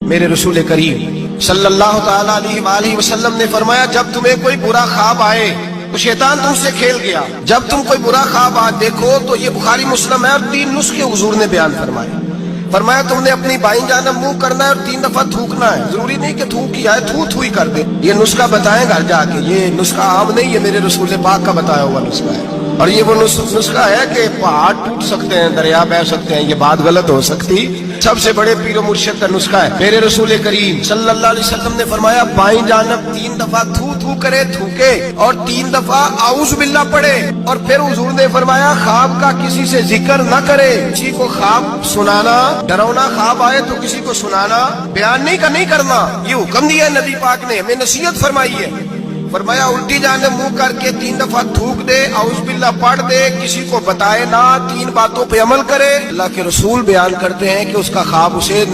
मेरे रसूल करीम सल्लल्लाहु ताला अलैहि वसल्लम ने फरमाया, जब तुम्हें कोई बुरा ख्वाब आए तो शैतान तुमसे खेल गया। जब तुम कोई बुरा ख्वाब देखो तो ये बुखारी मुस्लिम है और 3 नुस्खे हुजूर ने बयान फरमाए। फरमाया तुमने अपनी बाईं जानब मुंह करना है और 3 दफा थूकना है। जरूरी नहीं कि थूक किया है, थू ही कर दे। ये नुस्खा बताएं घर जाके, ये नुस्खा आम नहीं, ये मेरे रसूल पाक का बताया हुआ नुस्खा है। और ये वो नुस्खा है कि पहाड़ टूट सकते हैं, दरिया बह सकते हैं, ये बात गलत हो सकती। सबसे बड़े पीर मुर्शिद का नुस्खा है। मेरे रसूल करीम सल्लल्लाहु अलैहि वसल्लम ने फरमाया, बाईं जानब 3 दफा थू करे, थूके और 3 दफा आऊज़ बिल्लाह पढ़े। और फिर हुजूर ने फरमाया, ख्वाब का किसी से जिक्र न करे। किसी को ख्वाब सुनाना, डरावना ख्वाब आए तो किसी को सुनाना, बयान नहीं करना। ये हुक्म दिया नबी पाक ने, हमें नसीहत फरमाई है। फरमाया उल्टी जानब मुंह करके 3 दफा थूक दे, आऊज़ बिल्लाह पढ़ दे, किसी को बताए ना, 3 बातों पे अमल करे। अल्लाह के रसूल बयान करते हैं कि उसका ख्वाब उसे